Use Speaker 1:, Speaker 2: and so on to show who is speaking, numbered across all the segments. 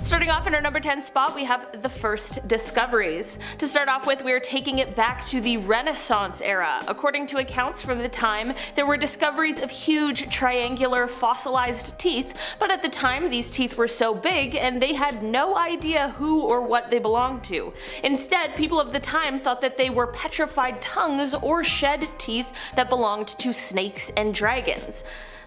Speaker 1: Starting off in our number 10 spot, we have the first discoveries. To start off with, we are taking it back to the Renaissance era. According to accounts from the time, there were discoveries of huge triangular fossilized teeth, but at the time these teeth were so big and they had no idea who or what they belonged to. Instead, people of the time thought that they were petrified tongues or shed teeth that belonged to snakes and dragons.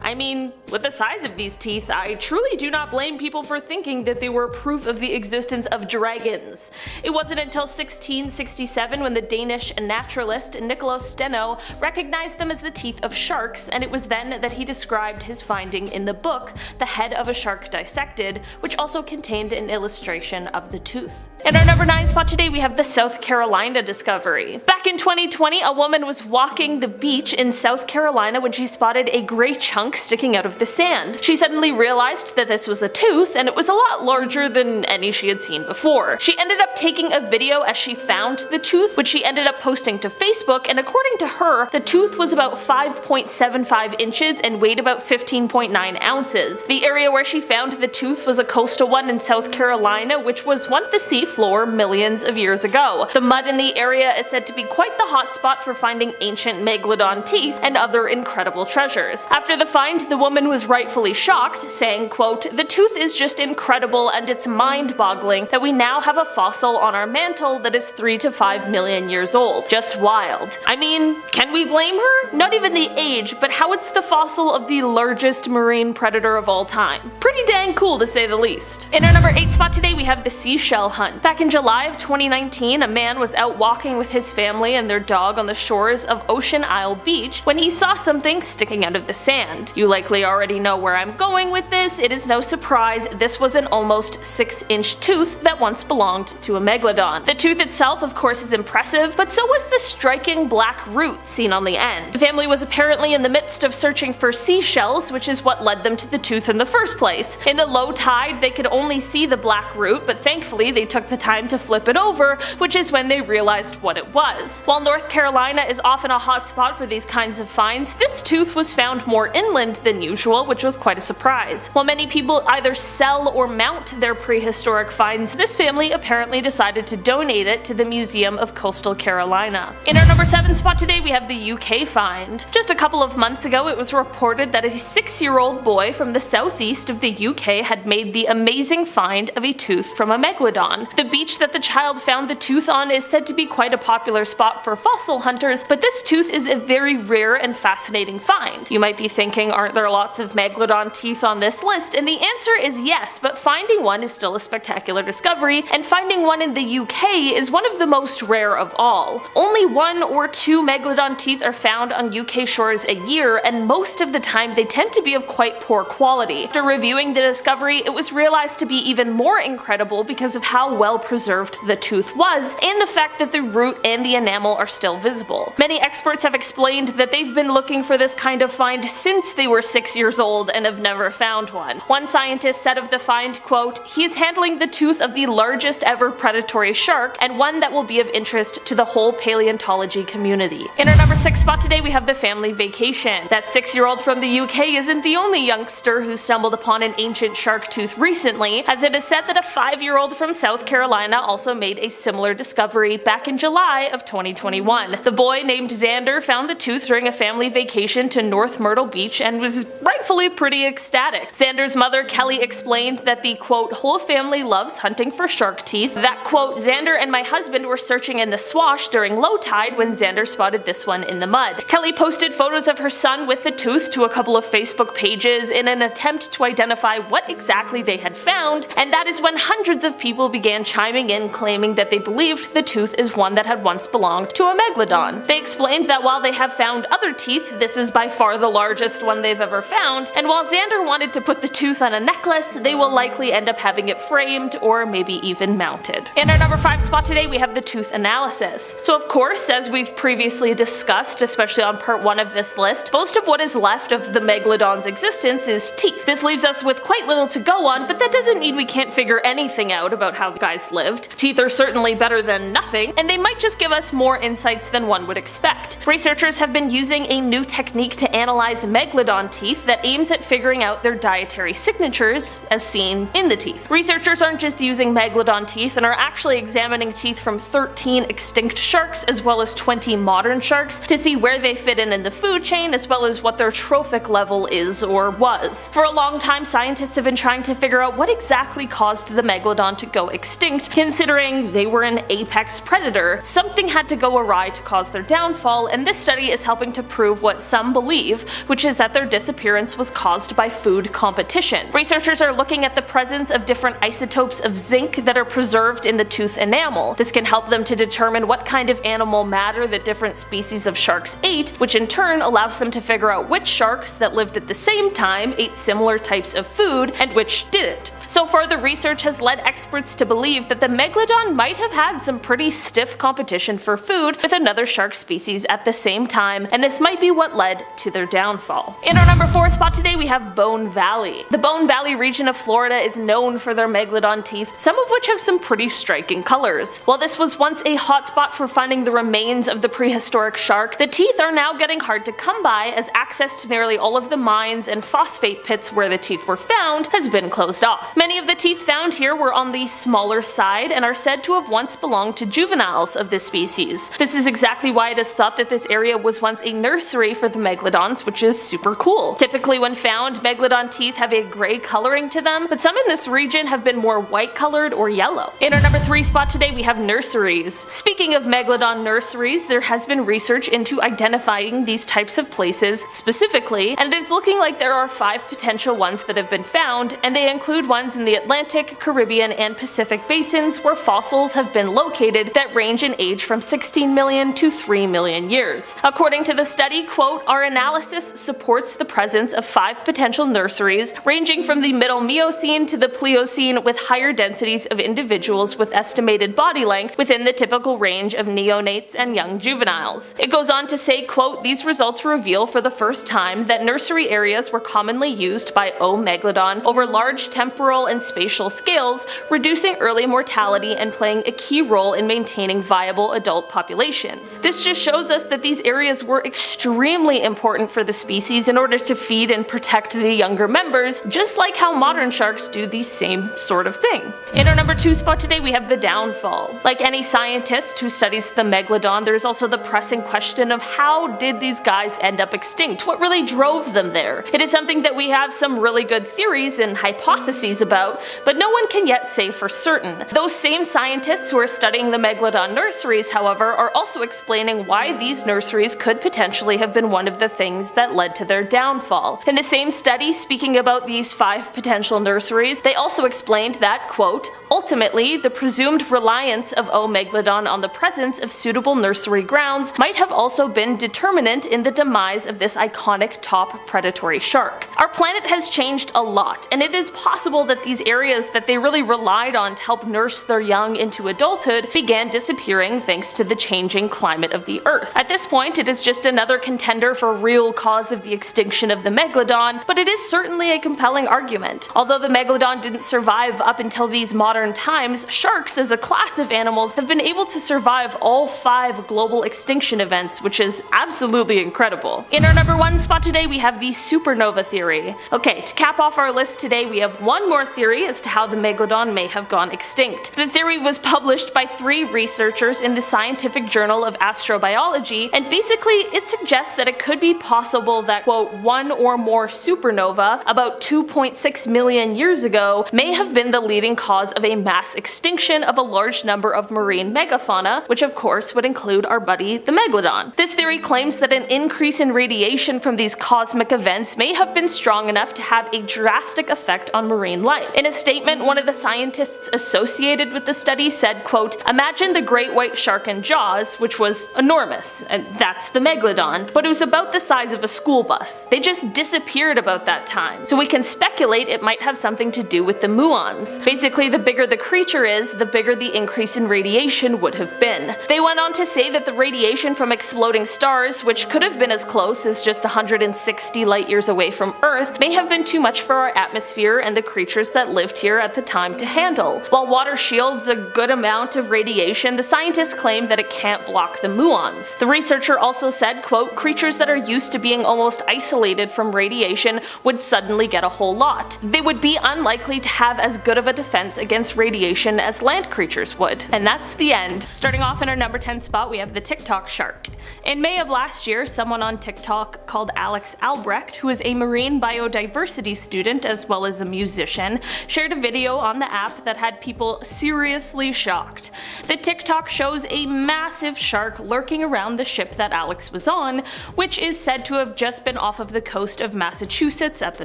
Speaker 1: I mean, with the size of these teeth, I truly do not blame people for thinking that they were proof of the existence of dragons. It wasn't until 1667 when the Danish naturalist Nicolaus Steno recognized them as the teeth of sharks, and it was then that he described his finding in the book The Head of a Shark Dissected, which also contained an illustration of the tooth. In our number 9 spot today, we have the South Carolina discovery. Back in 2020, a woman was walking the beach in South Carolina when she spotted a gray chunk sticking out of the sand. She suddenly realized that this was a tooth, and it was a lot larger than any she had seen before. She ended up taking a video as she found the tooth, which she ended up posting to Facebook, and according to her, the tooth was about 5.75 inches and weighed about 15.9 ounces. The area where she found the tooth was a coastal one in South Carolina, which was once the sea floor millions of years ago. The mud in the area is said to be quite the hotspot for finding ancient Megalodon teeth and other incredible treasures. After the find, the woman was rightfully shocked, saying, quote, "The tooth is just incredible and it's mind-boggling that we now have a fossil on our mantle that is 3 to 5 million years old. Just wild." I mean, can we blame her? Not even the age, but how it's the fossil of the largest marine predator of all time. Pretty dang cool to say the least. In our number 8 spot today, we have the seashell hunt. Back in July of 2019, a man was out walking with his family and their dog on the shores of Ocean Isle Beach when he saw something sticking out of the sand. You likely already know where I'm going with this. It is no surprise this was an almost 6-inch tooth that once belonged to a Megalodon. The tooth itself, of course, is impressive, but so was the striking black root seen on the end. The family was apparently in the midst of searching for seashells, which is what led them to the tooth in the first place. In the low tide, they could only see the black root, but thankfully they took the time to flip it over, which is when they realized what it was. While North Carolina is often a hotspot for these kinds of finds, this tooth was found more inland than usual, which was quite a surprise. While many people either sell or mount their prehistoric finds, this family apparently decided to donate it to the Museum of Coastal Carolina. In our number 7 spot today, we have the UK find. Just a couple of months ago, it was reported that a 6-year-old boy from the southeast of the UK had made the amazing find of a tooth from a Megalodon. The beach that the child found the tooth on is said to be quite a popular spot for fossil hunters, but this tooth is a very rare and fascinating find. You might be thinking, aren't there lots of Megalodon teeth on this list? And the answer is yes, but finding one is still a spectacular discovery, and finding one in the UK is one of the most rare of all. Only 1 or 2 Megalodon teeth are found on UK shores a year, and most of the time they tend to be of quite poor quality. After reviewing the discovery, it was realized to be even more incredible because of how well preserved the tooth was, and the fact that the root and the enamel are still visible. Many experts have explained that they've been looking for this kind of find since they were 6 years old and have never found one. One scientist said of the find, quote, "He is handling the tooth of the largest ever predatory shark, and one that will be of interest to the whole paleontology community." In our number 6 spot today, we have the family vacation. That 6-year-old from the UK isn't the only youngster who stumbled upon an ancient shark tooth recently, as it is said that a 5-year-old from South Carolina also made a similar discovery back in July of 2021. The boy named Xander found the tooth during a family vacation to North Myrtle Beach and was rightfully pretty ecstatic. Xander's mother Kelly explained that the quote, "whole family loves hunting for shark teeth," that quote, "Xander and my husband were searching in the swash during low tide when Xander spotted this one in the mud." Kelly posted photos of her son with the tooth to a couple of Facebook pages in an attempt to identify what exactly they had found, and that is when hundreds of people began chiming in claiming that they believed the tooth is one that had once belonged to a Megalodon. They explained that while they have found other teeth, this is by far the largest one they've ever found, and while Xander wanted to put the tooth on a necklace, they will likely end up having it framed or maybe even mounted. In our number 5 spot today, we have the tooth analysis. So of course, as we've previously discussed, especially on part 1 of this list, most of what is left of the Megalodon's existence is teeth. This leaves us with quite little to go on, but that doesn't mean we can't figure anything out about how the guys lived. Teeth are certainly better than nothing, and they might just give us more insights than one would expect. Researchers have been using a new technique to analyze Megalodon Megalodon teeth that aims at figuring out their dietary signatures, as seen in the teeth. Researchers aren't just using Megalodon teeth and are actually examining teeth from 13 extinct sharks as well as 20 modern sharks to see where they fit in the food chain as well as what their trophic level is or was. For a long time, scientists have been trying to figure out what exactly caused the Megalodon to go extinct, considering they were an apex predator. Something had to go awry to cause their downfall, and this study is helping to prove what some believe, which is that their disappearance was caused by food competition. Researchers are looking at the presence of different isotopes of zinc that are preserved in the tooth enamel. This can help them to determine what kind of animal matter that different species of sharks ate, which in turn allows them to figure out which sharks that lived at the same time ate similar types of food and which didn't. So far, the research has led experts to believe that the Megalodon might have had some pretty stiff competition for food with another shark species at the same time, and this might be what led to their downfall. In our number 4 spot today, we have Bone Valley. The Bone Valley region of Florida is known for their Megalodon teeth, some of which have some pretty striking colors. While this was once a hotspot for finding the remains of the prehistoric shark, the teeth are now getting hard to come by as access to nearly all of the mines and phosphate pits where the teeth were found has been closed off. Many of the teeth found here were on the smaller side and are said to have once belonged to juveniles of this species. This is exactly why it is thought that this area was once a nursery for the Megalodons, which is super cool. Typically when found, Megalodon teeth have a gray coloring to them, but some in this region have been more white colored or yellow. In our number 3 spot today, we have nurseries. Speaking of Megalodon nurseries, there has been research into identifying these types of places specifically, and it is looking like there are 5 potential ones that have been found, and they include ones in the Atlantic, Caribbean, and Pacific basins where fossils have been located that range in age from 16 million to 3 million years. According to the study, quote, "Our analysis supports the presence of 5 potential nurseries ranging from the Middle Miocene to the Pliocene with higher densities of individuals with estimated body length within the typical range of neonates and young juveniles." It goes on to say, quote, "These results reveal for the first time that nursery areas were commonly used by O. Megalodon over large temporal and spatial scales, reducing early mortality and playing a key role in maintaining viable adult populations." This just shows us that these areas were extremely important for the species in order to feed and protect the younger members, just like how modern sharks do the same sort of thing. In our number 2 spot today, we have the downfall. Like any scientist who studies the Megalodon, there is also the pressing question of how did these guys end up extinct? What really drove them there? It is something that we have some really good theories and hypotheses about, but no one can yet say for certain. Those same scientists who are studying the Megalodon nurseries, however, are also explaining why these nurseries could potentially have been one of the things that led to their downfall. In the same study, speaking about these 5 potential nurseries, they also explained that, quote, "Ultimately, the presumed reliance of O. Megalodon on the presence of suitable nursery grounds might have also been determinant in the demise of this iconic top predatory shark. Our planet has changed a lot, and it is possible that these areas that they really relied on to help nurse their young into adulthood began disappearing thanks to the changing climate of the Earth. At this point, it is just another contender for real cause of the extinction of the Megalodon, but it is certainly a compelling argument. Although the Megalodon didn't survive up until these modern times, sharks as a class of animals have been able to survive all 5 global extinction events, which is absolutely incredible. In our number 1 spot today, we have the supernova theory. Okay, to cap off our list today, we have one more theory as to how the Megalodon may have gone extinct. The theory was published by 3 researchers in the Scientific Journal of Astrobiology, and basically it suggests that it could be possible that, quote, "one or more supernova about 2.6 million years ago may have been the leading cause of a mass extinction of a large number of marine megafauna, which of course would include our buddy the Megalodon." This theory claims that an increase in radiation from these cosmic events may have been strong enough to have a drastic effect on marine life. In a statement, one of the scientists associated with the study said, quote, "Imagine the great white shark in Jaws, which was enormous, and that's the Megalodon, but it was about the size of a school bus. They just disappeared about that time, so we can speculate it might have something to do with the muons. Basically, the bigger the creature is, the bigger the increase in radiation would have been." They went on to say that the radiation from exploding stars, which could have been as close as just 160 light years away from Earth, may have been too much for our atmosphere and the creatures creatures that lived here at the time to handle. While water shields a good amount of radiation, the scientists claim that it can't block the muons. The researcher also said, quote, creatures that are used to being almost isolated from radiation would suddenly get a whole lot. They would be unlikely to have as good of a defense against radiation as land creatures would. And that's the end. Starting off in our number 10 spot, we have the TikTok shark. In May of last year, someone on TikTok called Alex Albrecht, who is a marine biodiversity student as well as a musician, shared a video on the app that had people seriously shocked. The TikTok shows a massive shark lurking around the ship that Alex was on, which is said to have just been off of the coast of Massachusetts at the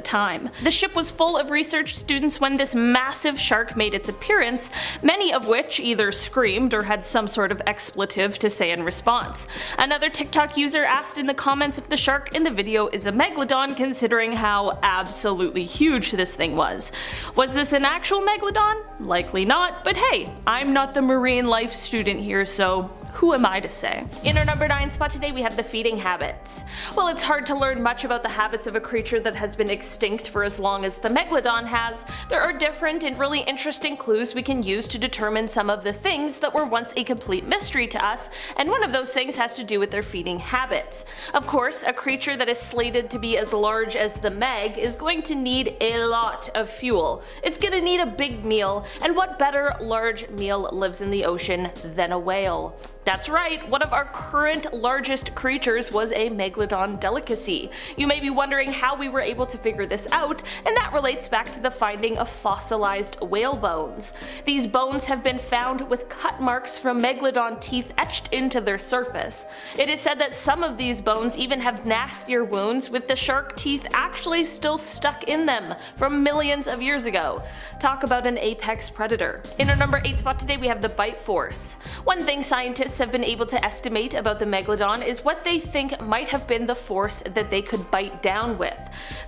Speaker 1: time. The ship was full of research students when this massive shark made its appearance, many of which either screamed or had some sort of expletive to say in response. Another TikTok user asked in the comments if the shark in the video is a Megalodon, considering how absolutely huge this thing was. Was this an actual Megalodon? Likely not, but hey, I'm not the marine life student here, so who am I to say? In our number 9 spot today, we have the feeding habits. While it's hard to learn much about the habits of a creature that has been extinct for as long as the Megalodon has, there are different and really interesting clues we can use to determine some of the things that were once a complete mystery to us, and one of those things has to do with their feeding habits. Of course, a creature that is slated to be as large as the Meg is going to need a lot of fuel. It's gonna need a big meal, and what better large meal lives in the ocean than a whale? That's right, one of our current largest creatures was a Megalodon delicacy. You may be wondering how we were able to figure this out, and that relates back to the finding of fossilized whale bones. These bones have been found with cut marks from Megalodon teeth etched into their surface. It is said that some of these bones even have nastier wounds, with the shark teeth actually still stuck in them from millions of years ago. Talk about an apex predator. In our number 8 spot today, we have the bite force. One thing scientists have been able to estimate about the Megalodon is what they think might have been the force that they could bite down with.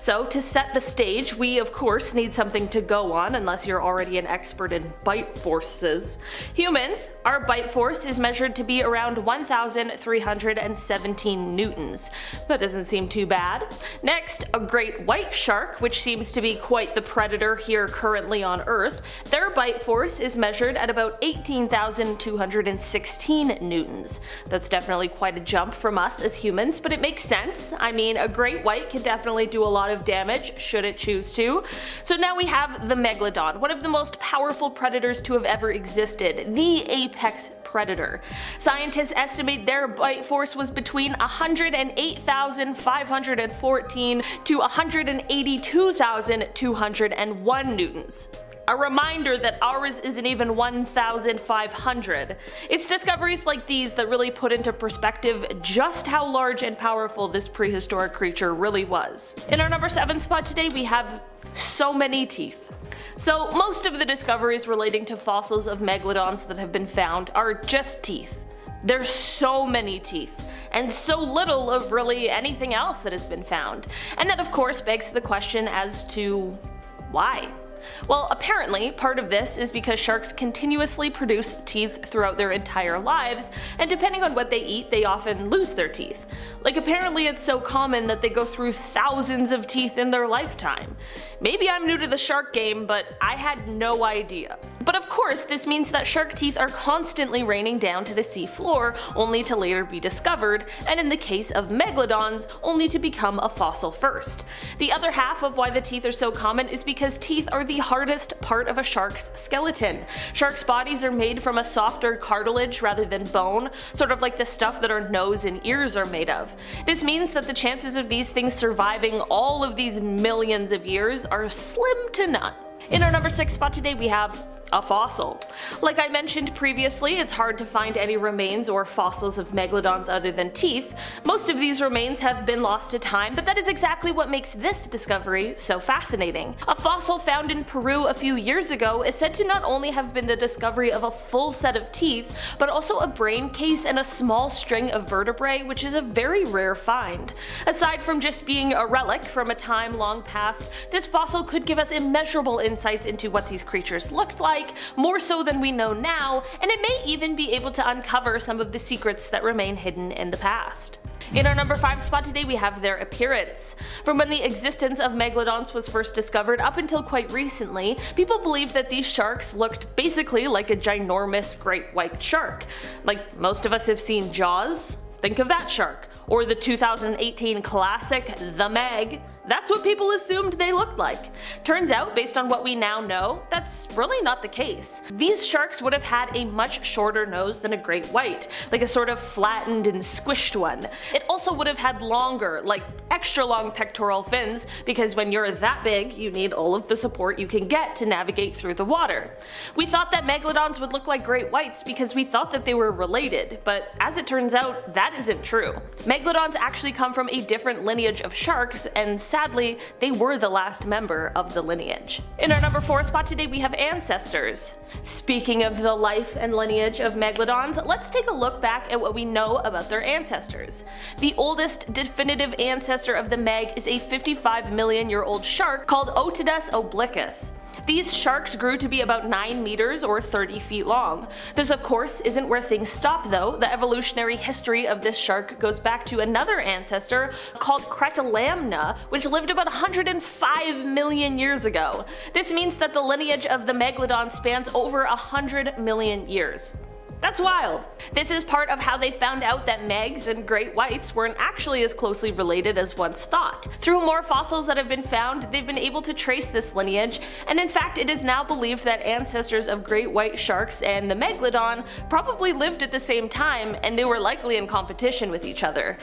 Speaker 1: So to set the stage, we of course need something to go on, unless you're already an expert in bite forces. Humans, our bite force is measured to be around 1,317 newtons. That doesn't seem too bad. Next, a great white shark, which seems to be quite the predator here currently on Earth. Their bite force is measured at about 18,216 newtons. That's definitely quite a jump from us as humans, but it makes sense. I mean, a great white can definitely do a lot of damage should it choose to. So now we have the Megalodon, one of the most powerful predators to have ever existed, the apex predator. Scientists estimate their bite force was between 108,514 to 182,201 newtons. A reminder that ours isn't even 1,500. It's discoveries like these that really put into perspective just how large and powerful this prehistoric creature really was. In our number 7 spot today, we have so many teeth. So most of the discoveries relating to fossils of megalodons that have been found are just teeth. There's so many teeth, and so little of really anything else that has been found. And that of course begs the question as to why? Well, apparently part of this is because sharks continuously produce teeth throughout their entire lives, and depending on what they eat, they often lose their teeth. Like, apparently it's so common that they go through thousands of teeth in their lifetime. Maybe I'm new to the shark game, but I had no idea. But of course this means that shark teeth are constantly raining down to the sea floor, only to later be discovered, and in the case of megalodons, only to become a fossil first. The other half of why the teeth are so common is because teeth are the hardest part of a shark's skeleton. Sharks' bodies are made from a softer cartilage rather than bone, sort of like the stuff that our nose and ears are made of. This means that the chances of these things surviving all of these millions of years are slim to none. In our number 6 spot today, we have a fossil. Like I mentioned previously, it's hard to find any remains or fossils of megalodons other than teeth. Most of these remains have been lost to time, but that is exactly what makes this discovery so fascinating. A fossil found in Peru a few years ago is said to not only have been the discovery of a full set of teeth, but also a brain case and a small string of vertebrae, which is a very rare find. Aside from just being a relic from a time long past, this fossil could give us immeasurable insights into what these creatures looked like, more so than we know now, and it may even be able to uncover some of the secrets that remain hidden in the past. In our number 5 spot today we have their appearance. From when the existence of megalodons was first discovered up until quite recently, people believed that these sharks looked basically like a ginormous great white shark. Like most of us have seen Jaws, think of that shark. Or the 2018 classic The Meg. That's what people assumed they looked like. Turns out, based on what we now know, that's really not the case. These sharks would have had a much shorter nose than a great white, like a sort of flattened and squished one. It also would have had longer, like extra long pectoral fins, because when you're that big, you need all of the support you can get to navigate through the water. We thought that megalodons would look like great whites because we thought that they were related, but as it turns out, that isn't true. Megalodons actually come from a different lineage of sharks, and sadly, they were the last member of the lineage. In our number 4 spot today we have ancestors. Speaking of the life and lineage of megalodons, let's take a look back at what we know about their ancestors. The oldest definitive ancestor of the Meg is a 55-million-year-old shark called Otodus obliquus. These sharks grew to be about 9 meters or 30 feet long. This of course isn't where things stop though. The evolutionary history of this shark goes back to another ancestor called Cretalamna, which lived about 105 million years ago. This means that the lineage of the megalodon spans over 100 million years. That's wild. This is part of how they found out that megs and great whites weren't actually as closely related as once thought. Through more fossils that have been found, they've been able to trace this lineage, and in fact it is now believed that ancestors of great white sharks and the megalodon probably lived at the same time, and they were likely in competition with each other.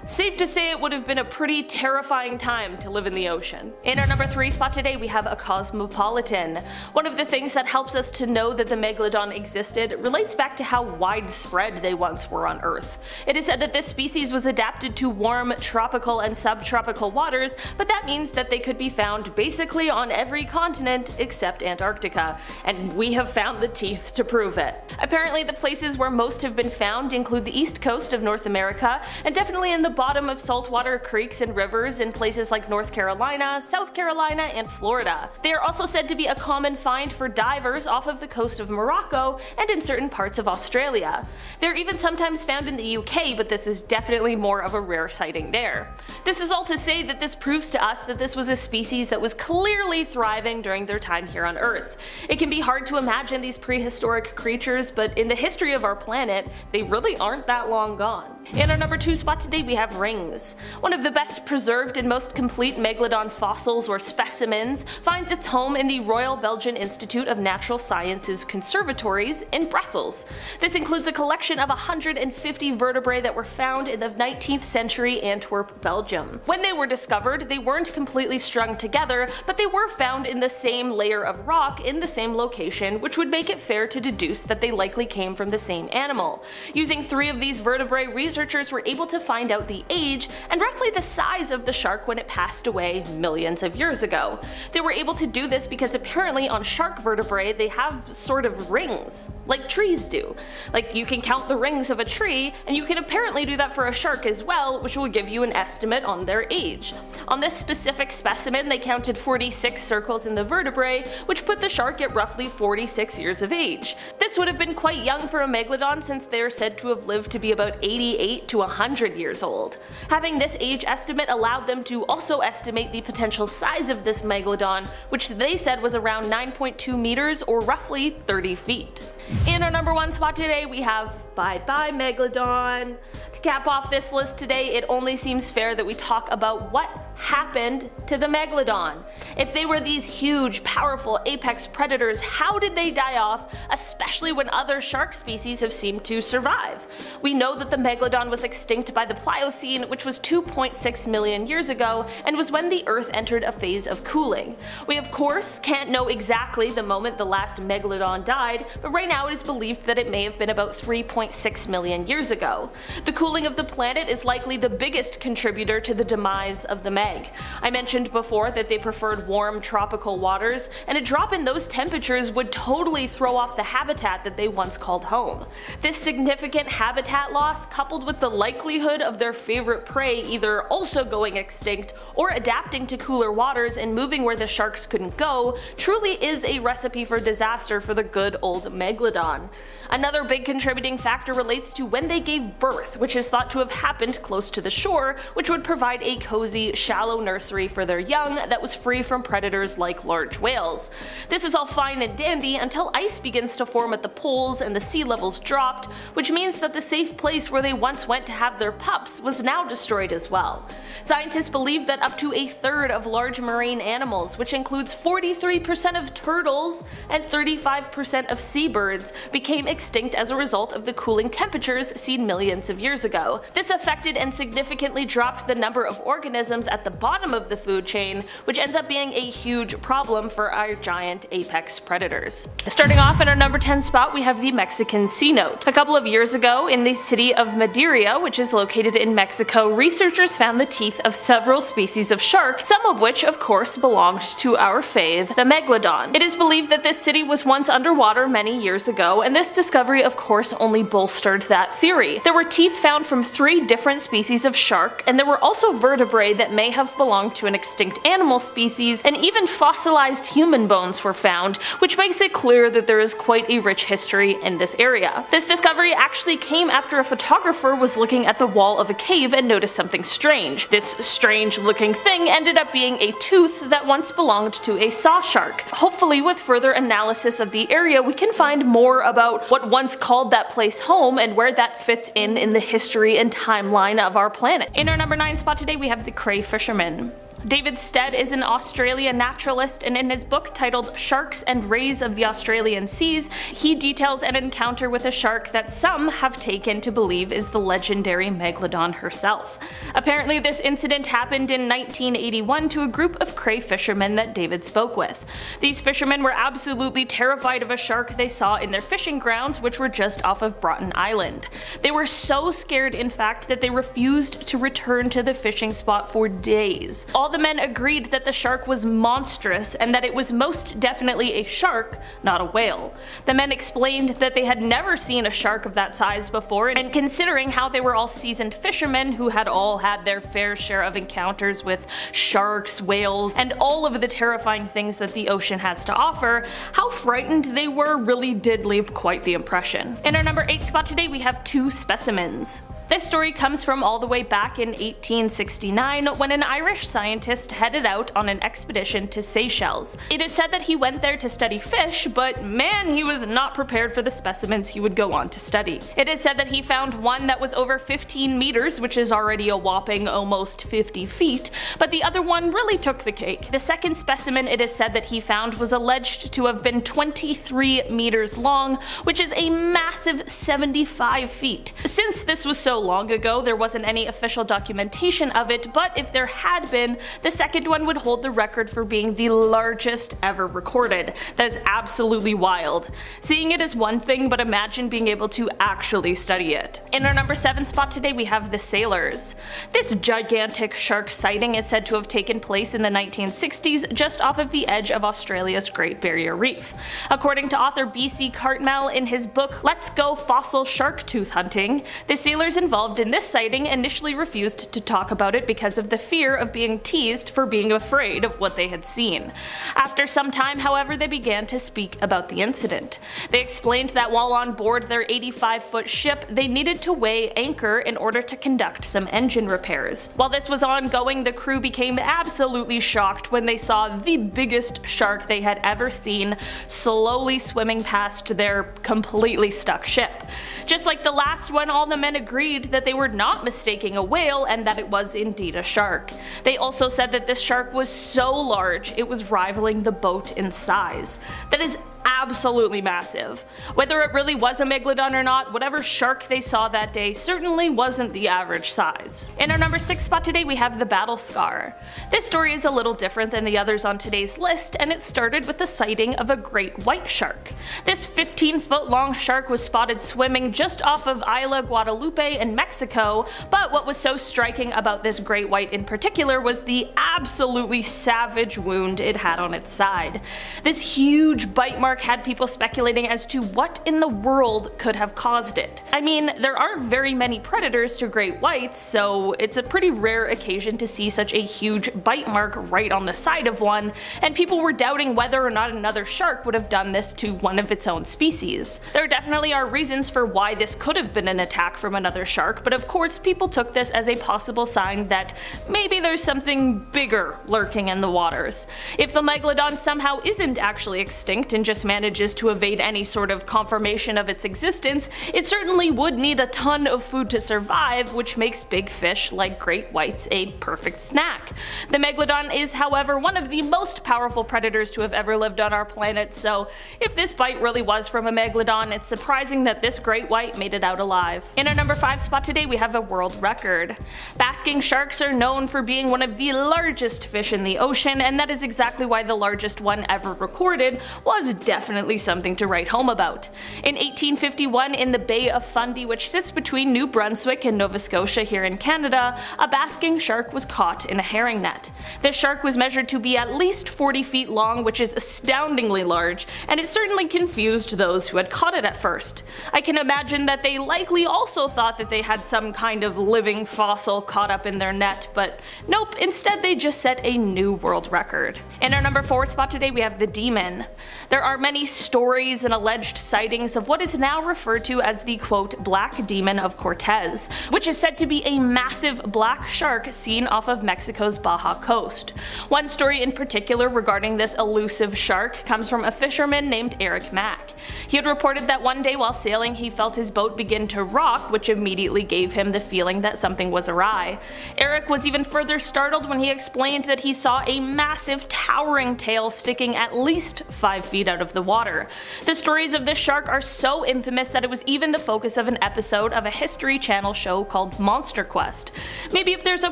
Speaker 1: Safe to say it would have been a pretty terrifying time to live in the ocean. In our number 3 spot today we have a cosmopolitan. One of the things that helps us to know that the megalodon existed relates back to how widespread they once were on Earth. It is said that this species was adapted to warm tropical and subtropical waters, but that means that they could be found basically on every continent except Antarctica, and we have found the teeth to prove it. Apparently the places where most have been found include the east coast of North America, and definitely in the bottom of saltwater creeks and rivers in places like North Carolina, South Carolina, and Florida. They are also said to be a common find for divers off of the coast of Morocco and in certain parts of Australia. They're even sometimes found in the UK, but this is definitely more of a rare sighting there. This is all to say that this proves to us that this was a species that was clearly thriving during their time here on Earth. It can be hard to imagine these prehistoric creatures, but in the history of our planet, they really aren't that long gone. In our number 2 spot today we have rings. One of the best preserved and most complete megalodon fossils or specimens finds its home in the Royal Belgian Institute of Natural Sciences Conservatories in Brussels. This includes a collection of 150 vertebrae that were found in the 19th century Antwerp, Belgium. When they were discovered, they weren't completely strung together, but they were found in the same layer of rock in the same location, which would make it fair to deduce that they likely came from the same animal. Using 3 of these vertebrae, researchers were able to find out the age and roughly the size of the shark when it passed away millions of years ago. They were able to do this because apparently on shark vertebrae they have sort of rings, like trees do. Like you can count the rings of a tree, and you can apparently do that for a shark as well, which will give you an estimate on their age. On this specific specimen they counted 46 circles in the vertebrae, which put the shark at roughly 46 years of age. This would have been quite young for a megalodon since they are said to have lived to be about 88 to 100 years old. Having this age estimate allowed them to also estimate the potential size of this megalodon, which they said was around 9.2 meters or roughly 30 feet. In our number 1 spot today we have Bye Bye Megalodon. To cap off this list today, it only seems fair that we talk about what happened to the megalodon. If they were these huge, powerful apex predators, how did they die off, especially when other shark species have seemed to survive? We know that the megalodon was extinct by the Pliocene, which was 2.6 million years ago, and was when the Earth entered a phase of cooling. We of course can't know exactly the moment the last megalodon died, but right now it is believed that it may have been about 3.6 million years ago. The cooling of the planet is likely the biggest contributor to the demise of the Meg. egg. I mentioned before that they preferred warm tropical waters, and a drop in those temperatures would totally throw off the habitat that they once called home. This significant habitat loss, coupled with the likelihood of their favorite prey either also going extinct or adapting to cooler waters and moving where the sharks couldn't go, truly is a recipe for disaster for the good old Megalodon. Another big contributing factor relates to when they gave birth, which is thought to have happened close to the shore, which would provide a cozy, shallow nursery for their young that was free from predators like large whales. This is all fine and dandy until ice begins to form at the poles and the sea levels dropped, which means that the safe place where they once went to have their pups was now destroyed as well. Scientists believe that up to a third of large marine animals, which includes 43% of turtles and 35% of seabirds, became extinct as a result of the cooling temperatures seen millions of years ago. This affected and significantly dropped the number of organisms at the bottom of the food chain, which ends up being a huge problem for our giant apex predators. Starting off at our number 10 spot, we have the Mexican cenote. A couple of years ago, in the city of Madera, which is located in Mexico, researchers found the teeth of several species of shark, some of which of course belonged to our fave, the Megalodon. It is believed that this city was once underwater many years ago, and this discovery of course only bolstered that theory. There were teeth found from 3 different species of shark, and there were also vertebrae that may have belonged to an extinct animal species, and even fossilized human bones were found, which makes it clear that there is quite a rich history in this area. This discovery actually came after a photographer was looking at the wall of a cave and noticed something strange. This strange looking thing ended up being a tooth that once belonged to a saw shark. Hopefully with further analysis of the area we can find more about what once called that place home and where that fits in the history and timeline of our planet. In our number 9 spot today we have the CRAY fisherman. David Stead is an Australian naturalist, and in his book titled Sharks and Rays of the Australian Seas, he details an encounter with a shark that some have taken to believe is the legendary Megalodon herself. Apparently this incident happened in 1981 to a group of CRAY fishermen that David spoke with. These fishermen were absolutely terrified of a shark they saw in their fishing grounds, which were just off of Broughton Island. They were so scared in fact that they refused to return to the fishing spot for days. All the men agreed that the shark was monstrous and that it was most definitely a shark, not a whale. The men explained that they had never seen a shark of that size before, and considering how they were all seasoned fishermen who had all had their fair share of encounters with sharks, whales, and all of the terrifying things that the ocean has to offer, how frightened they were really did leave quite the impression. In our number 8 spot today we have 2 specimens. This story comes from all the way back in 1869 when an Irish scientist headed out on an expedition to Seychelles. It is said that he went there to study fish, but man, he was not prepared for the specimens he would go on to study. It is said that he found one that was over 15 meters, which is already a whopping almost 50 feet, but the other one really took the cake. The second specimen it is said that he found was alleged to have been 23 meters long, which is a massive 75 feet. Since this was so long ago, there wasn't any official documentation of it, but if there had been, the second one would hold the record for being the largest ever recorded. That is absolutely wild. Seeing it is one thing, but imagine being able to actually study it. In our number 7 spot today we have the sailors. This gigantic shark sighting is said to have taken place in the 1960s just off of the edge of Australia's Great Barrier Reef. According to author B.C. Cartmel in his book Let's Go Fossil Shark Tooth Hunting, the sailors involved in this sighting initially refused to talk about it because of the fear of being teased for being afraid of what they had seen. After some time, however, they began to speak about the incident. They explained that while on board their 85-foot ship, they needed to weigh anchor in order to conduct some engine repairs. While this was ongoing, the crew became absolutely shocked when they saw the biggest shark they had ever seen slowly swimming past their completely stuck ship. Just like the last one, all the men agreed that they were not mistaking a whale and that it was indeed a shark. They also said that this shark was so large it was rivaling the boat in size. That is absolutely massive. Whether it really was a Megalodon or not, whatever shark they saw that day certainly wasn't the average size. In our number 6 spot today we have the battle scar. This story is a little different than the others on today's list, and it started with the sighting of a great white shark. This 15-foot long shark was spotted swimming just off of Isla Guadalupe in Mexico, but what was so striking about this great white in particular was the absolutely savage wound it had on its side. This huge bite mark had people speculating as to what in the world could have caused it. I mean, there aren't very many predators to great whites, so it's a pretty rare occasion to see such a huge bite mark right on the side of one, and people were doubting whether or not another shark would have done this to one of its own species. There definitely are reasons for why this could have been an attack from another shark, but of course people took this as a possible sign that maybe there's something bigger lurking in the waters. If the Megalodon somehow isn't actually extinct and just manages to evade any sort of confirmation of its existence, it certainly would need a ton of food to survive, which makes big fish like great whites a perfect snack. The Megalodon is, however, one of the most powerful predators to have ever lived on our planet, so if this bite really was from a Megalodon, it's surprising that this great white made it out alive. In our number 5 spot today we have a world record. Basking sharks are known for being one of the largest fish in the ocean, and that is exactly why the largest one ever recorded was definitely something to write home about. In 1851, in the Bay of Fundy, which sits between New Brunswick and Nova Scotia here in Canada, a basking shark was caught in a herring net. This shark was measured to be at least 40 feet long, which is astoundingly large, and it certainly confused those who had caught it at first. I can imagine that they likely also thought that they had some kind of living fossil caught up in their net, but nope, instead they just set a new world record. In our number 4 spot today we have the demon. There are many stories and alleged sightings of what is now referred to as the quote black demon of Cortez, which is said to be a massive black shark seen off of Mexico's Baja coast. One story in particular regarding this elusive shark comes from a fisherman named Eric Mack. He had reported that one day while sailing he felt his boat begin to rock, which immediately gave him the feeling that something was awry. Eric was even further startled when he explained that he saw a massive towering tail sticking at least 5 feet out of the water. The stories of this shark are so infamous that it was even the focus of an episode of a History Channel show called Monster Quest. Maybe if there's a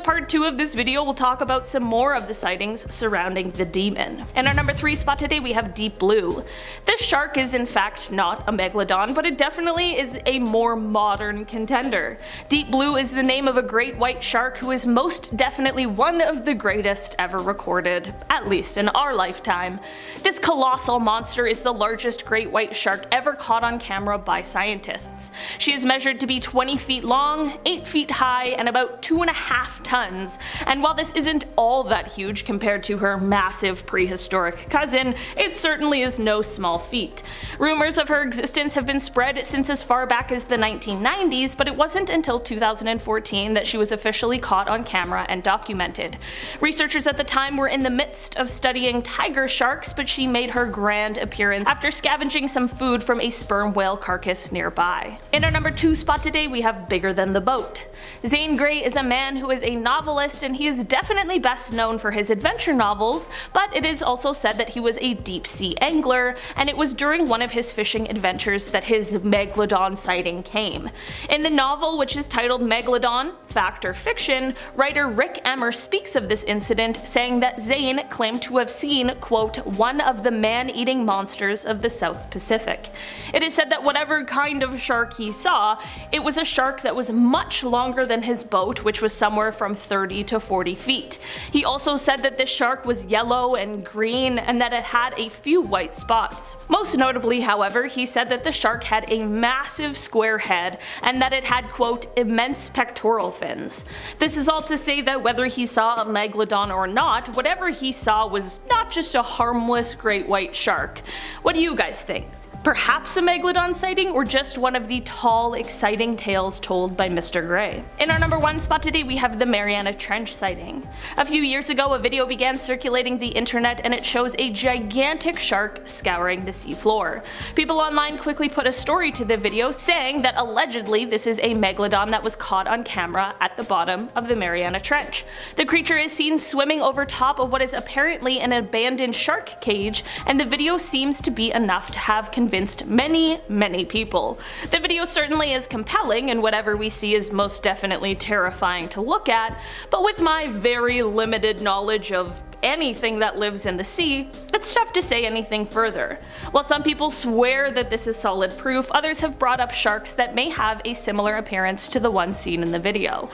Speaker 1: part 2 of this video we'll talk about some more of the sightings surrounding the demon. In our number 3 spot today we have deep blue. This shark is in fact not a Megalodon, but it definitely is a more modern contender. Deep blue is the name of a great white shark who is most definitely one of the greatest ever recorded, at least in our lifetime. This colossal monster is the largest great white shark ever caught on camera by scientists. She is measured to be 20 feet long, 8 feet high, and about 2.5 tons, and while this isn't all that huge compared to her massive prehistoric cousin, it certainly is no small feat. Rumors of her existence have been spread since as far back as the 1990s, but it wasn't until 2014 that she was officially caught on camera and documented. Researchers at the time were in the midst of studying tiger sharks, but she made her grand appearance after scavenging some food from a sperm whale carcass nearby. In our number 2 spot today we have Bigger Than the Boat. Zane Grey is a man who is a novelist, and he is definitely best known for his adventure novels, but it is also said that he was a deep sea angler, and it was during one of his fishing adventures that his Megalodon sighting came. In the novel, which is titled Megalodon, Fact or Fiction, writer Rick Emmer speaks of this incident, saying that Zane claimed to have seen, quote, one of the man-eating monsters of the South Pacific. It is said that whatever kind of shark he saw, it was a shark that was much longer than his boat, which was somewhere from 30 to 40 feet. He also said that this shark was yellow and green, and that it had a few white spots. Most notably, however, he said that the shark had a massive square head, and that it had, quote, immense pectoral fins. This is all to say that whether he saw a Megalodon or not, whatever he saw was not just a harmless great white shark. What do you guys think? Perhaps a Megalodon sighting, or just one of the tall, exciting tales told by Mr. Gray. In our number 1 spot today we have the Mariana Trench sighting. A few years ago a video began circulating the internet and it shows a gigantic shark scouring the seafloor. People online quickly put a story to the video saying that allegedly this is a Megalodon that was caught on camera at the bottom of the Mariana Trench. The creature is seen swimming over top of what is apparently an abandoned shark cage, and the video seems to be enough to have convinced many people. The video certainly is compelling, and whatever we see is most definitely terrifying to look at, but with my very limited knowledge of anything that lives in the sea, it's tough to say anything further. While some people swear that this is solid proof, others have brought up sharks that may have a similar appearance to the one seen in the video.